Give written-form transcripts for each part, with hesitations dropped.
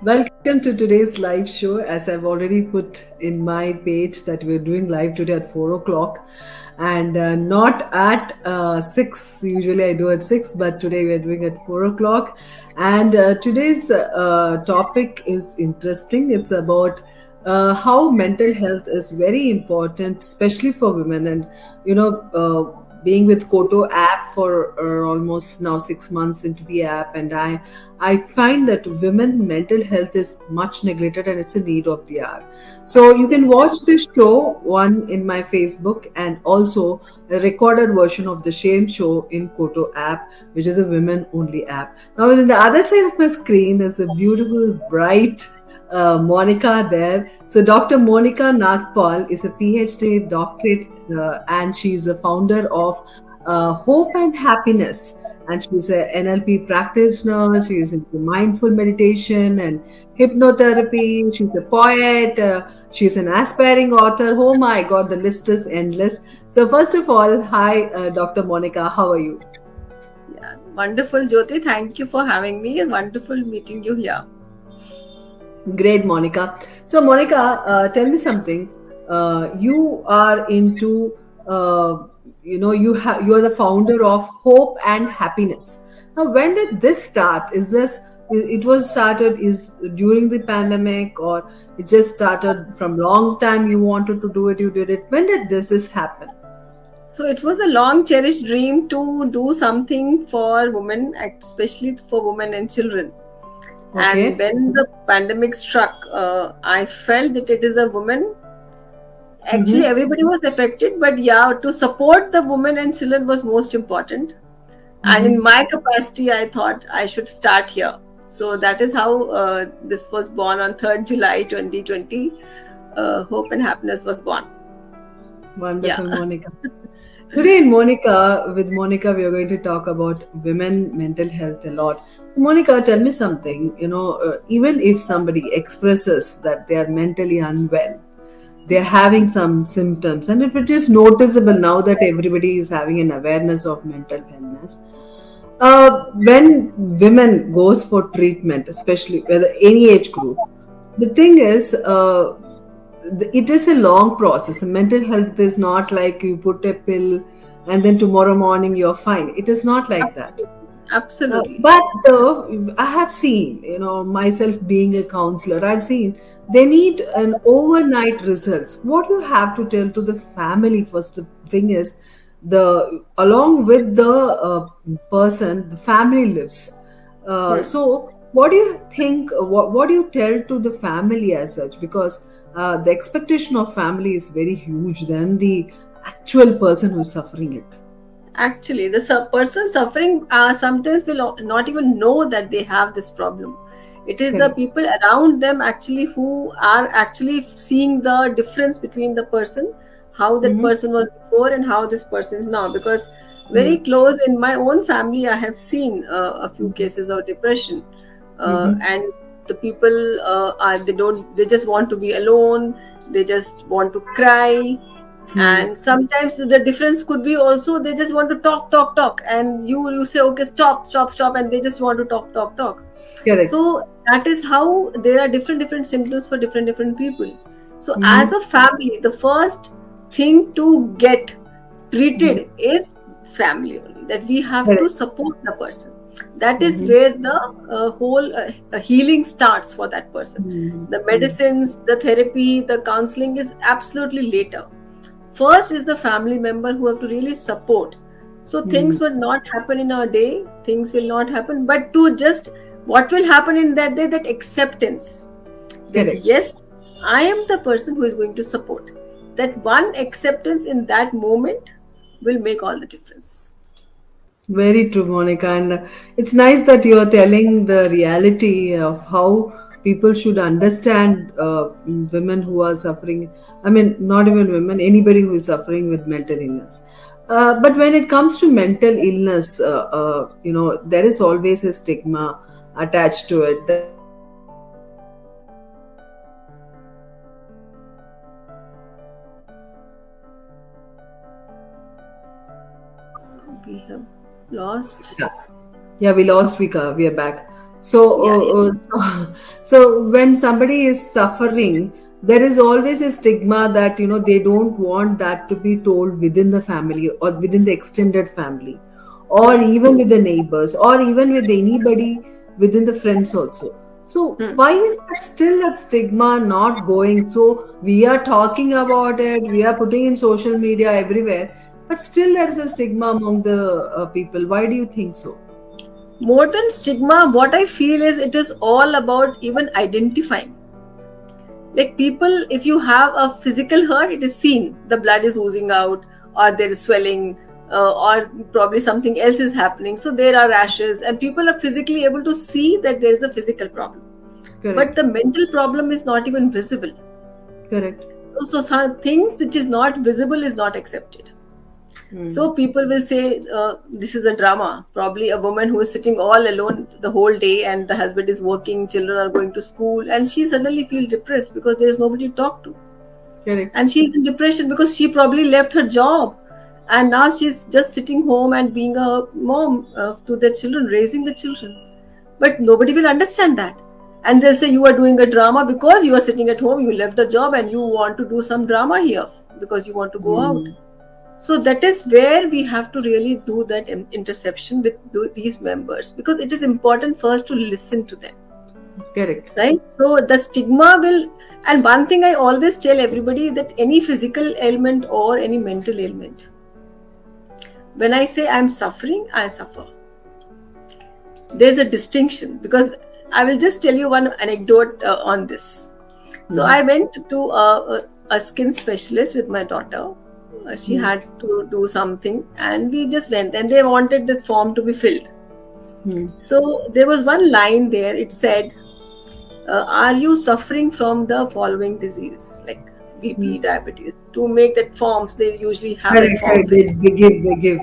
Welcome to today's live show. As I've already put in my page that we're doing live today at 4 o'clock and not at 6. Usually I do at 6, but today we're doing at 4 o'clock. And today's topic is interesting. It's about how mental health is very important, especially for women. And, being with COTO app for almost now 6 months into the app, and I find that women mental health is much neglected and it's a need of the hour. So you can watch this show one in my Facebook and also a recorded version of the same show in COTO app, which is a women only app. Now on the other side of my screen is a beautiful, bright Monica there. So Dr. Monica Nagpal is a PhD doctorate and she's a founder of Hope and Happiness. And she's a NLP practitioner. She is into mindful meditation and hypnotherapy. She's a poet. She's an aspiring author. Oh my God, the list is endless. So first of all, hi, Dr. Monica. How are you? Yeah, wonderful, Jyothi. Thank you for having me. Wonderful meeting you here. Great, Monica. So, Monica, tell me something. You are into, you are the founder of Hope and Happiness. Now, when did this start? It was started is during the pandemic, or it just started from long time? You wanted to do it, you did it. When did this happen? So it was a long cherished dream to do something for women, especially for women and children. Okay. And when the pandemic struck, I felt that it is a woman. Actually, everybody was affected, but yeah, to support the women and children was most important. And in my capacity, I thought I should start here. So that is how this was born on 3rd July 2020. Hope and Happiness was born. Wonderful, Monica. Today in with Monica, we are going to talk about women mental health a lot. So Monica, tell me something. Even if somebody expresses that they are mentally unwell, they are having some symptoms, and if it is noticeable now that everybody is having an awareness of mental illness, when women goes for treatment, especially whether any age group, the thing is. It is a long process. Mental health is not like you put a pill and then tomorrow morning you're fine. It is not like that. Absolutely. But I have seen, myself being a counselor, I've seen they need an overnight results. What you have to tell to the family first, the thing is, along with the person, the family lives. So, what do you think? What do you tell to the family as such? Because the expectation of family is very huge than the actual person who's suffering it. Actually, the person suffering sometimes will not even know that they have this problem. It is the people around them actually who are actually seeing the difference between the person, how that person was before and how this person is now. Because very close in my own family, I have seen a few cases of depression, and the people they just want to be alone. They just want to cry. And sometimes the difference could be also they just want to talk, and you say, okay, stop, and they just want to talk. Correct. So that is how there are different symptoms for different people. So as a family, the first thing to get treated is family only, that we have to support the person. That is where the whole healing starts for that person. The medicines, the therapy, the counseling is absolutely later. First is the family member who have to really support. So things will not happen in a day, things will not happen, but to just what will happen in that day, that acceptance. That yes, I am the person who is going to support. That one acceptance in that moment will make all the difference. Very true, Monica. And it's nice that you're telling the reality of how people should understand women who are suffering. I mean, not even women, anybody who is suffering with mental illness. But when it comes to mental illness, there is always a stigma attached to it. That We have lost. yeah, we lost. We are back. So, Yeah, yeah. so when somebody is suffering, there is always a stigma that they don't want that to be told within the family or within the extended family, or Hmm. even with the neighbors, or even with anybody within the friends also. So Hmm. why is that still that stigma not going? So we are talking about it, we are putting in social media everywhere, but still there is a stigma among the people. Why do you think so? More than stigma, what I feel is it is all about even identifying. Like people, if you have a physical hurt, it is seen. The blood is oozing out, or there is swelling, or probably something else is happening. So there are rashes, and people are physically able to see that there is a physical problem. But Correct. the mental problem is not even visible. Correct. So some things which is not visible is not accepted. Mm. So people will say this is a drama. Probably a woman who is sitting all alone the whole day, and the husband is working, children are going to school, and she suddenly feels depressed because there is nobody to talk to. Correct. And she's in depression because she probably left her job, and now she's just sitting home and being a mom to the children, raising the children. But nobody will understand that. And they'll say you are doing a drama because you are sitting at home, you left the job, and you want to do some drama here because you want to go out. Mm. So that is where we have to really do that interception with these members, because it is important first to listen to them, Correct. right? So the stigma will, and one thing I always tell everybody, that any physical ailment or any mental ailment, when I say I'm suffering, I suffer. There's a distinction, because I will just tell you one anecdote on this. So Mm. I went to a skin specialist with my daughter. She Mm. had to do something, and we just went, and they wanted the form to be filled. Mm. So there was one line there. It said, "Are you suffering from the following disease, like BP, Mm. diabetes?" To make that forms, they usually have that Correct. form Correct. filled. They give. They give.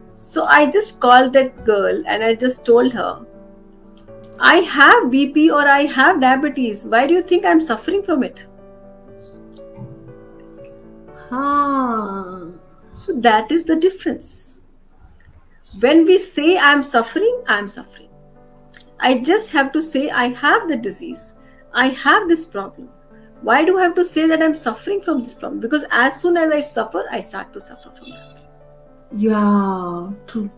So I just called that girl and I just told her, "I have BP or I have diabetes. Why do you think I'm suffering from it?" Ah. So that is the difference. When we say I'm suffering, I'm suffering. I just have to say I have the disease. I have this problem. Why do I have to say that I'm suffering from this problem? Because as soon as I suffer, I start to suffer from that. Yeah. True.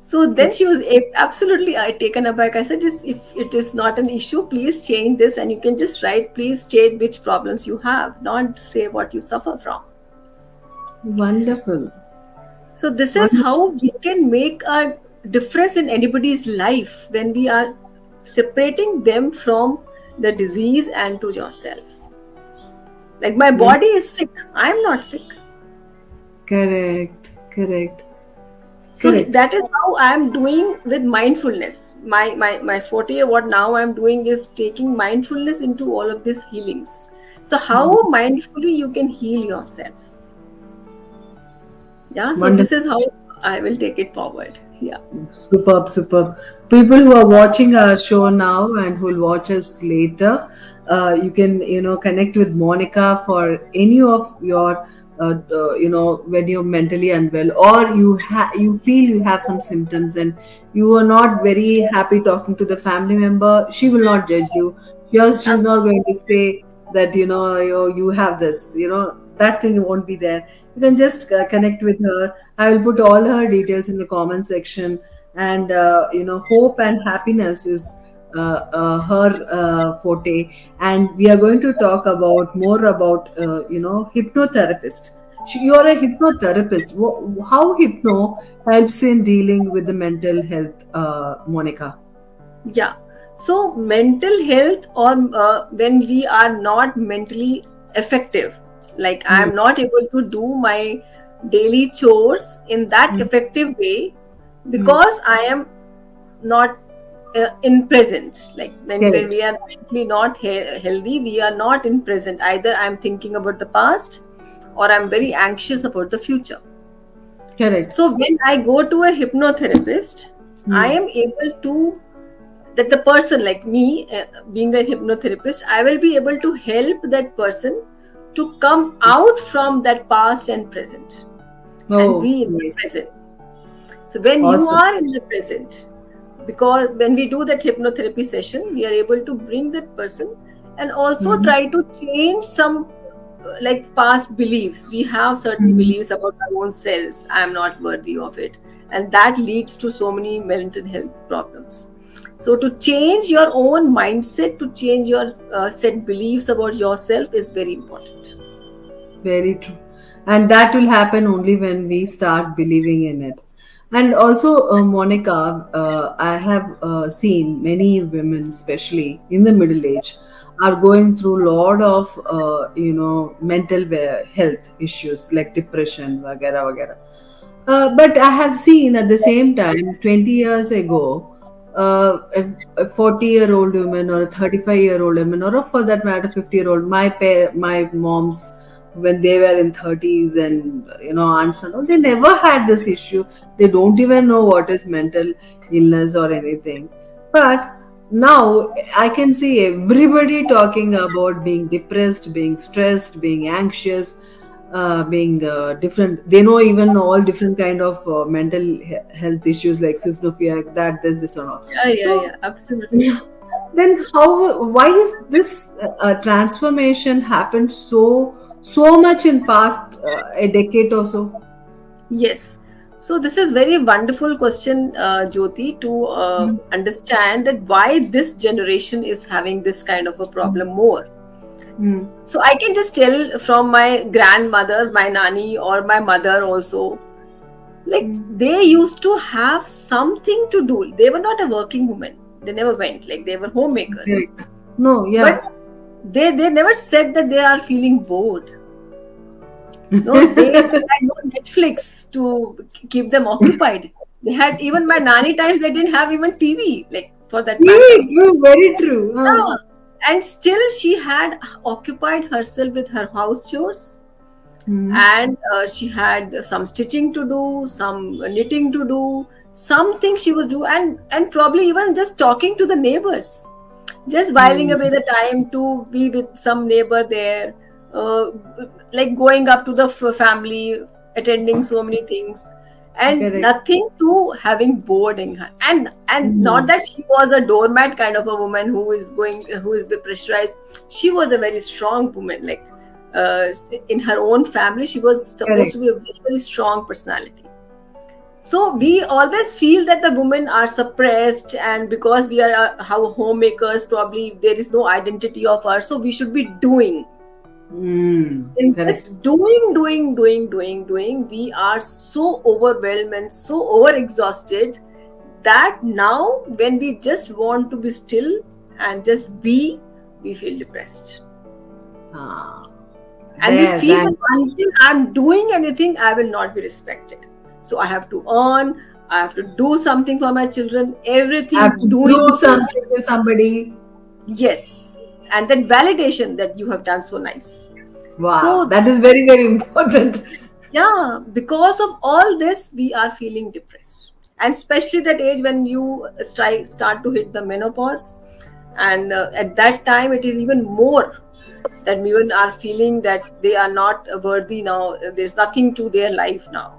So then True. she was absolutely taken aback. I said, if it is not an issue, please change this, and you can just write, please state which problems you have, not say what you suffer from. Wonderful. So this is Wonderful. how we can make a difference in anybody's life, when we are separating them from the disease and to yourself. Like my Well, body is sick, I am not sick. correct. Correct. So Correct. that is how I am doing with mindfulness. My forte, what now I am doing is taking mindfulness into all of these healings. So how Mm. mindfully you can heal yourself. Yeah, so this Wonderful. is how I will take it forward. Yeah. Superb, superb. People who are watching our show now and who will watch us later, you can connect with Monica for any of your when you're mentally unwell, or you feel you have some symptoms and you are not very happy talking to the family member. She will not judge you. She's not Absolutely. going to say that you have this. That thing won't be there. You can just connect with her. I will put all her details in the comment section. And hope and happiness is her forte. And we are going to talk about more about hypnotherapist. You are a hypnotherapist. How hypno helps in dealing with the mental health, Monica? Yeah. So mental health, or when we are not mentally effective, like I Hmm. am not able to do my daily chores in that Hmm. effective way, Hmm. because I am not in present. Like when Correct. we are mentally not healthy, we are not in present. Either I'm thinking about the past, or I'm very anxious about the future. Correct. So when I go to a hypnotherapist, I Hmm. am able to, that the person, like me, being a hypnotherapist, I will be able to help that person to come out from that past and present, and Oh, be in the nice. present. So when you Awesome. are in the present, because when we do that hypnotherapy session, we are able to bring that person and also Mhm. try to change some like past beliefs. We have certain Mhm. beliefs about our own selves. I am not worthy of it, and that leads to so many mental health problems. So to change your own mindset, to change your set beliefs about yourself is very important. Very true. And that will happen only when we start believing in it. And also, Monica, I have seen many women, especially in the middle age, are going through a lot of, mental health issues like depression, vagara, vagara. But I have seen at the same time, 20 years ago, a 40-year-old woman or a 35-year-old woman, or for that matter, 50-year-old, my moms, when they were in 30s and, aunts and all, they never had this issue. They don't even know what is mental illness or anything. But now I can see everybody talking about being depressed, being stressed, being anxious, being different. They know even all different kind of mental health issues like schizophrenia, that, this and all. Yeah, yeah, So yeah, absolutely. yeah. Then why is this transformation happened so much in past a decade or so? Yes. So this is very wonderful question, Jyoti, to Mm. understand that why this generation is having this kind of a problem more. Mm. So I can just tell from my grandmother, my nanny, or my mother also, like Mm. they used to have something to do. They were not a working woman. They never went, like they were homemakers. Correct. No, But yeah. they never said that they are feeling bored. No, they had no Netflix to keep them occupied. They had, even my nanny times, they didn't have even TV, like for that matter. Really true, very true. Yeah. And still she had occupied herself with her house chores, Mm. and she had some stitching to do, some knitting to do, something she was doing, and probably even just talking to the neighbors, just whiling Mm. away the time to be with some neighbor there, uh, like going up to the family, attending so many things, and Correct. nothing to having boarding her. And not Mm. that she was a doormat kind of a woman who is pressurized. She was a very strong woman, like uh, in her own family she was supposed Correct. to be a very, very strong personality. So we always feel that the women are suppressed, and because we are how homemakers, probably there is no identity of us, so we should be doing. Mm. In this Correct. doing, we are so overwhelmed and so overexhausted that now when we just want to be still and just be, we feel depressed. Ah, And we there, feel that. that until I'm doing anything, I will not be respected. So I have to earn, I have to do something for my children, Have everything to doing. prove something to somebody. Yes. And that validation that you have done so nice. Wow, So, that is very, very important. yeah, because of all this, we are feeling depressed. And especially that age when you start to hit the menopause. And at that time, it is even more that women are feeling that they are not worthy now. There's nothing to their life now.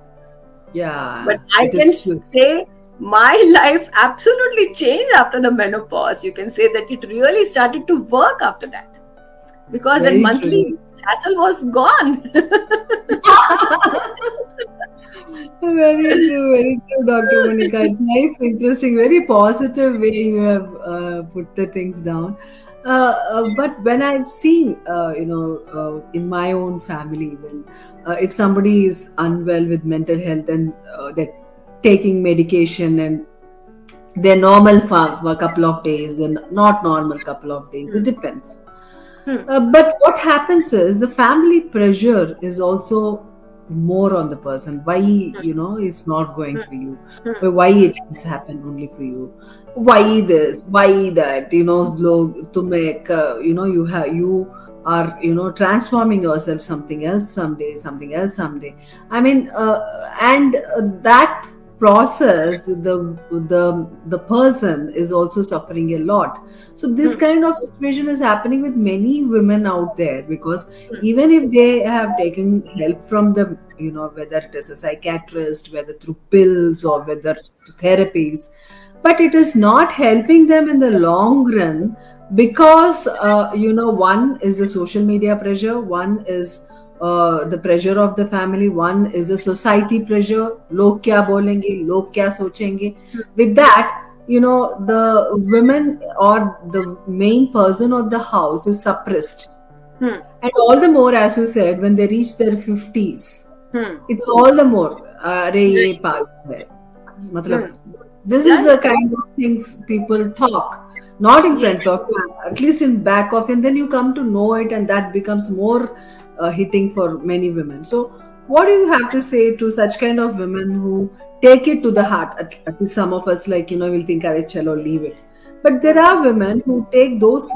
But Yeah, I it can is true. say my life absolutely changed after the menopause. You can say that it really started to work after that, because that Very true. monthly hassle was gone. Very true, Dr. Monica. It's nice, interesting, very positive way you have put the things down. But when I've seen, in my own family, when if somebody is unwell with mental health and they're taking medication and they're normal for a couple of days and not normal couple of days, it Hmm. depends. Hmm. But what happens is the family pressure is also more on the person. Why, it's not going for you? Hmm. Why it has happened only for you? Why this? Why that? To make, you are, transforming yourself something else someday, something else someday. I mean, and that process, the person is also suffering a lot. So this Hmm. kind of situation is happening with many women out there, because Hmm. even if they have taken help from the, whether it is a psychiatrist, whether through pills or whether through therapies, but it is not helping them in the long run because one is the social media pressure, one is the pressure of the family, one is the society pressure. Log kya bolenge, log kya sochenge. With that, the women or the main person of the house is suppressed. Hmm. And all the more, as you said, when they reach their 50s, Hmm. it's all the more. अरे ये Right. पागल है. Hmm. मतलब, this is Yeah, the yeah. kind of things people talk, not in front Yes. of you, at least in back of you, and then you come to know it, and that becomes more hitting for many women. So, what do you have to say to such kind of women who take it to the heart? At least some of us, like, will think, "Arey, chalo, leave it." But there Hmm. are women who take those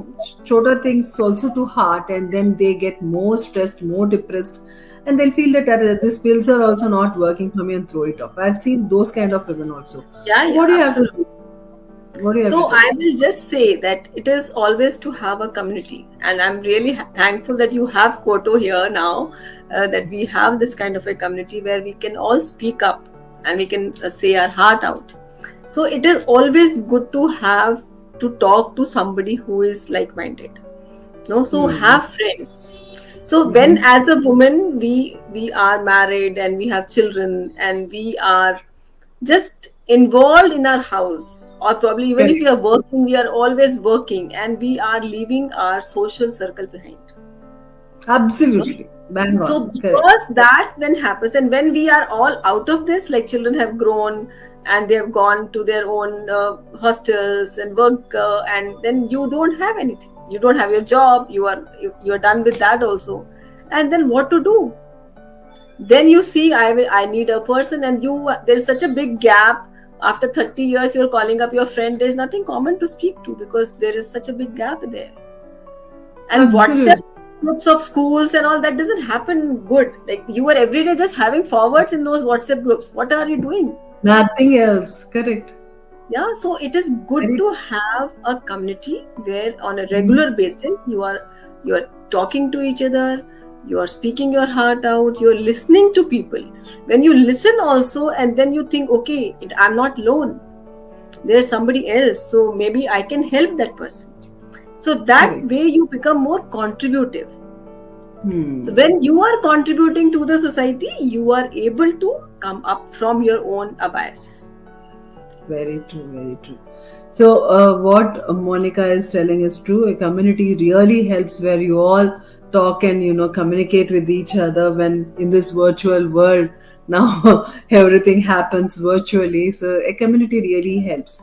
shorter things also to heart, and then they get more stressed, more depressed, and they'll feel that these pills are also not working for me and throw it off. I've seen those kind of women also. Yeah, yeah, What do you have to absolutely. do? What do you have to So tell? I will just say that it is always to have a community, and I'm really thankful that you have COTO here now, that we have this kind of a community where we can all speak up and we can say our heart out. So it is always good to have to talk to somebody who is like-minded. No, so Hmm. have friends. So when Mm-hmm. as a woman we are married and we have children and we are just involved in our house, or probably even if Correct. we are working, we are always working and we are leaving our social circle behind. No? Absolutely. Bang So on. Correct. because that when happens, and when we are all out of this, like children have grown and they have gone to their own hostels and work, and then you don't have anything, you don't have your job, you are done with that also, and then what to do? Then you see, I need a person, and there's such a big gap. After 30 years you're calling up your friend, there's nothing common to speak to because there is such a big gap there. And WhatsApp Absolutely. groups of schools and all that doesn't happen good. Like you are every day just having forwards in those WhatsApp groups. What are you doing? Nothing else. Correct. Yeah, so it is good Very. to have a community where on a Mhm. regular basis you are talking to each other, you are speaking your heart out, you are listening to people. When you listen also, and then you think, okay, I'm not alone, there's somebody else, so maybe I can help that person. So that Correct. way you become more contributive. So Hmm. when you are contributing to the society, you are able to come up from your own abyss. Very true, very true. So, what Monica is telling is true. A community really helps where you all talk and communicate with each other. When in this virtual world now, everything happens virtually. So, a community really helps.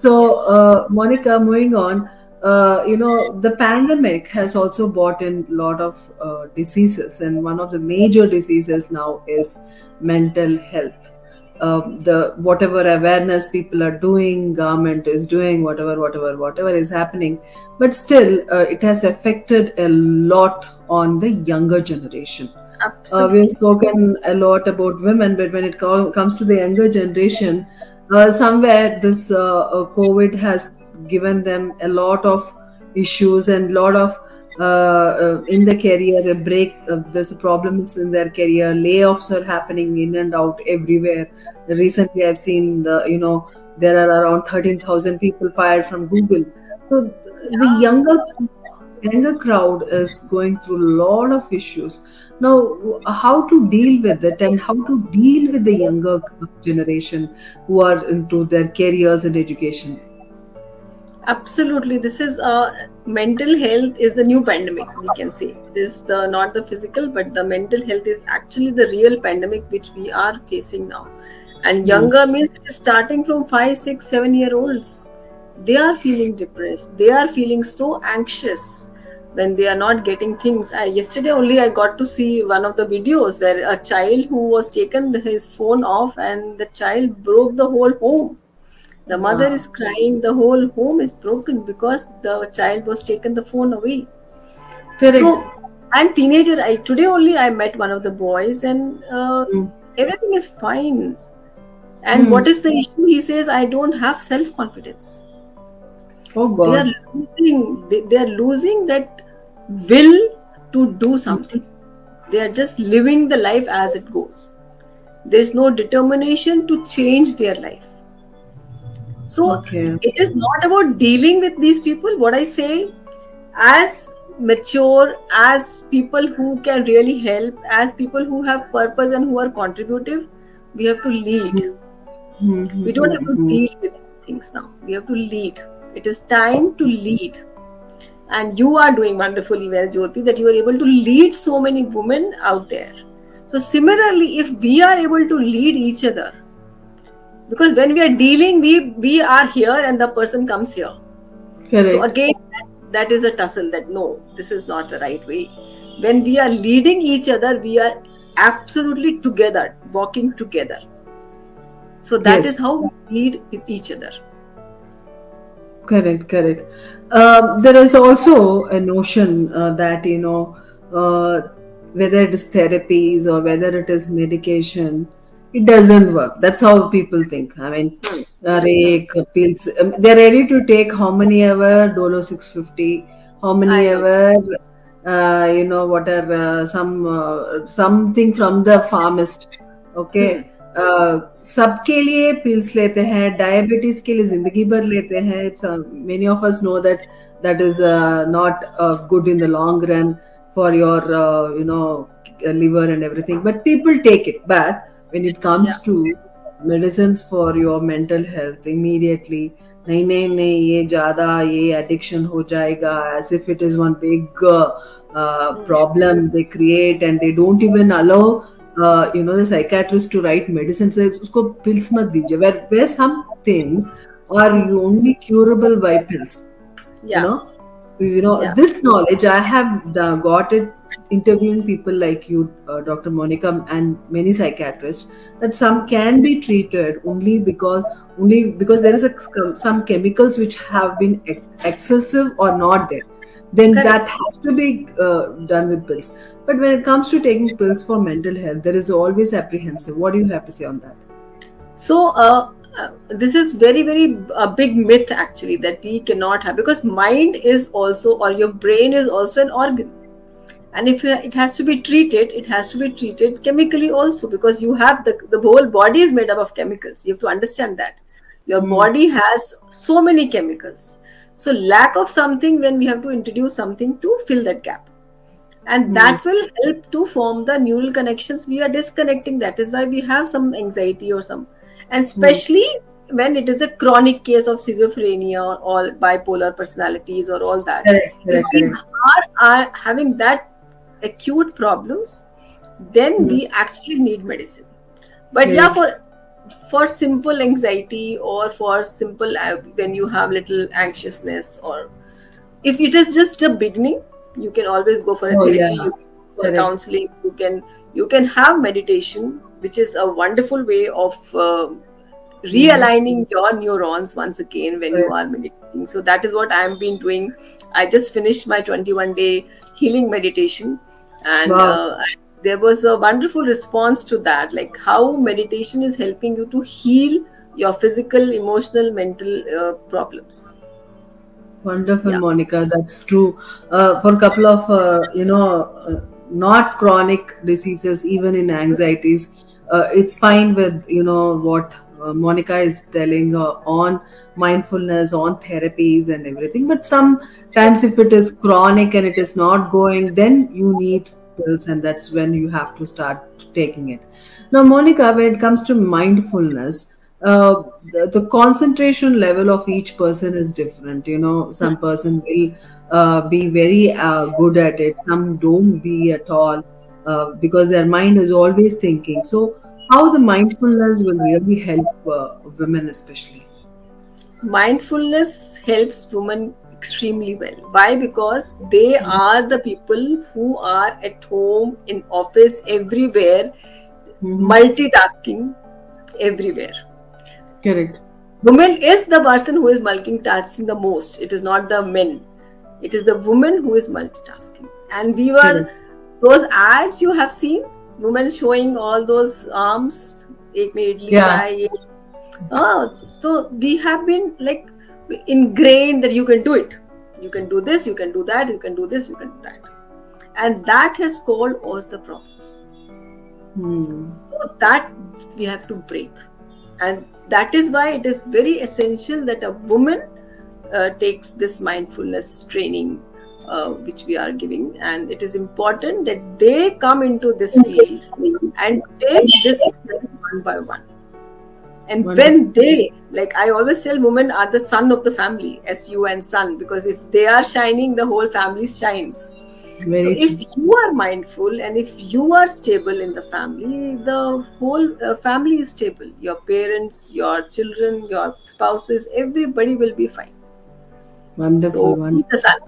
So, Yes. Monica, moving on. The pandemic has also brought in a lot of diseases, and one of the major diseases now is mental health. The whatever awareness people are doing, government is doing, whatever is happening, but still it has affected a lot on the younger generation. We've Absolutely. spoken a lot about women, but when it comes to the younger generation, somewhere this COVID has given them a lot of issues and lot of in the career a break. There's problems in their career. Layoffs are happening in and out everywhere. Recently, I've seen there are around 13,000 people fired from Google. So the younger crowd is going through a lot of issues now. How to deal with it, and how to deal with the younger generation who are into their careers and education? Absolutely, this is mental health is the new pandemic. We can say it is the not the physical, but the mental health is actually the real pandemic which we are facing now. And Hmm. younger means it is starting from 5, 6, 7 year olds. They are feeling depressed. They are feeling so anxious when they are not getting things. Yesterday only I got to see one of the videos where a child who was taken his phone off and the child broke the whole home. The mother Yeah. is crying, the whole home is broken because the child was taken the phone away. Correct. So, and teenager, today only I met one of the boys, and Hmm. everything is fine. And Hmm. what is the issue? He says, I don't have self confidence. Oh They are God. losing, they are losing that will to do something. They are just living the life as it goes. There is no determination to change their life. So Okay. it is not about dealing with these people. What I say, as mature, as people who can really help, as people who have purpose and who are contributive, we have to lead. We don't have to Mm-hmm. deal with these things now. We have to lead. It is time to lead. And you are doing wonderfully well, Jyothi, that you are able to lead so many women out there. So similarly, if we are able to lead each other, because when we are dealing, we are here and the person comes here. So Correct. again, that is a tussle, that no, this is not the right way. When we are leading each other, we are absolutely together, walking together. So that is Yes. how we lead with each other. Correct, correct. There is also a notion that, whether it is therapies or whether it is medication, it doesn't work. That's how people think. I mean, Hmm. Hmm. rake, pills, they're ready to take how many ever Dolo 650, how I many know. ever, what are something from the pharmacist. Hmm. Okay. सबके लिए pills लेते हैं diabetes के लिए जिंदगी भर लेते हैं it's many of us know that that is not good in the long run for your liver and everything, but people take it. But when it Yeah. comes to medicines for your mental health, immediately नहीं नहीं नहीं ये ज्यादा ये addiction हो जाएगा, as if it is one big Hmm. problem they create, and they don't even allow the psychiatrist to write medicine. So usko pills mat dijiye, where some things are only curable by pills. you Yeah. know Yeah. this knowledge I have got it interviewing people like you, Dr. Monica, and many psychiatrists, that some Hmm. can be treated only because there is some chemicals which have been excessive or not there, then that Correct. has to be done with pills. But when it comes to taking pills for mental health, there is always apprehensive. What do you have to say on that? So this is very very a big myth actually, that we cannot have, because mind is also, or your brain is also an organ. And if it has to be treated, it has to be treated chemically also, because you have the whole body is made up of chemicals. You have to understand that your Hmm. body has so many chemicals. So lack of something, when we have to introduce something to fill that gap, and Hmm. that will help to form the neural connections we are disconnecting. That is why we have some anxiety or some, and Hmm. especially when it is a chronic case of schizophrenia or all bipolar personalities or all that. Correct, If correct, we correct. are having that acute problems, then Hmm. we actually need medicine. But yeah, Right. for simple anxiety, or for simple when you have little anxiousness, or if it is just a beginning, you can always go for a Oh therapy, yeah, you can go for correct. counseling, you can have meditation, which is a wonderful way of Hmm. realigning your neurons once again when you Correct. are meditating. So that is what I have been doing. I just finished my 21-day healing meditation, and Wow, there was a wonderful response to that, like how meditation is helping you to heal your physical, emotional, mental problems. wonderful, Yeah. Monica. That's true. For a couple of not chronic diseases, even in anxieties, it's fine with what Monica is telling on mindfulness, on therapies and everything. But sometimes, if it is chronic and it is not going, then you need pills, and that's when you have to start taking it. Now, Monica, when it comes to mindfulness, the concentration level of each person is different. Some person will be very good at it, some don't be at all, because their mind is always thinking. So, how the mindfulness will really help women, especially? Mindfulness helps women extremely well. Why? Because they are the people who are at home, in office, everywhere, Mm-hmm. multitasking everywhere. Correct. Woman is the person who is multitasking the most. It is not the men. It is the woman who is multitasking. And we were, Correct. those ads you have seen, women showing all those arms, एक में idli Yeah. चाय, so we have been like ingrained that you can do it. You can do this, you can do that, you can do this, you can do that. And that has caused all the problems. Hmm. So that we have to break. And that is why it is very essential that a woman takes this mindfulness training which we are giving, and it is important that they come into this field and take this one by one. And Wonderful. when they, like I always tell, women are the sun of the family, SUN, sun, because if they are shining, the whole family shines. So Very if true. you are mindful and if you are stable in the family, the whole family is stable. Your parents, your children, your spouses, everybody will be fine. Wonderful. So be Wonderful. the sun.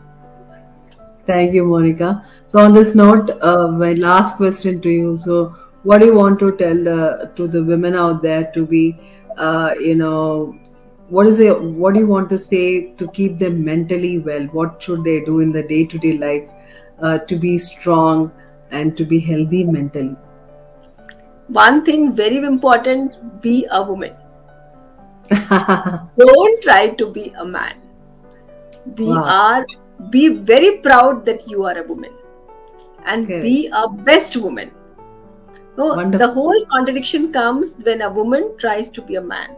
Thank you, Monica. So, on this note, my last question to you. So, what do you want to tell to the women out there to be, what is it? What do you want to say to keep them mentally well? What should they do in the day-to-day life to be strong and to be healthy mentally? One thing very important, be a woman. Don't try to be a man. Wow. Be very proud that you are a woman and Correct. be a best woman. So the Wonderful. whole contradiction comes when a woman tries to be a man.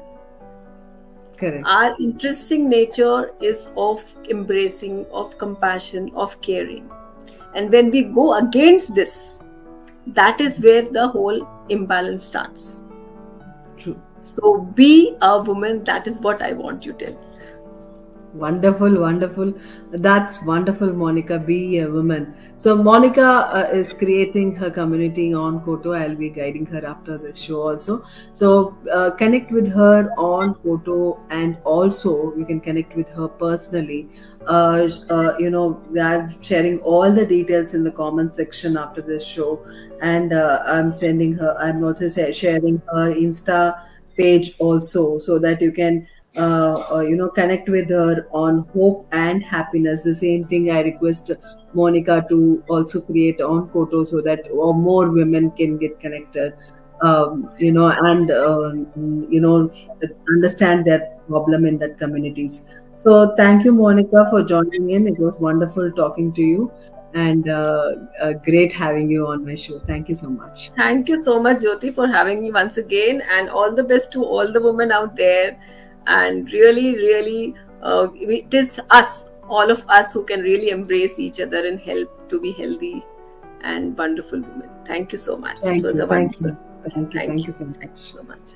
Correct. Our interesting nature is of embracing, of compassion, of caring. And when we go against this, that is where the whole imbalance starts. True. So be a woman, that is what I want you to tell. Wonderful, wonderful. That's wonderful, Monica. Be a woman. So, Monica is creating her community on COTO. I'll be guiding her after this show also. So, connect with her on COTO, and also you can connect with her personally. I'm sharing all the details in the comment section after this show, and I'm also sharing her Insta page also, so that you can connect with her on Hope and Happiness. The same thing I request Monica to also create on COTO, so that more women can get connected, and understand their problem in that communities. So thank you, Monica, for joining in. It was wonderful talking to you, and great having you on my show. Thank you so much. Thank you so much, Jyothi, for having me once again, and all the best to all the women out there. And really, really, it is us, all of us, who can really embrace each other and help to be healthy and wonderful women. Thank you so much. It Thank was you. a Thank wonderful. you. Thank you. Thank Thank you. you so Thank you much. so much.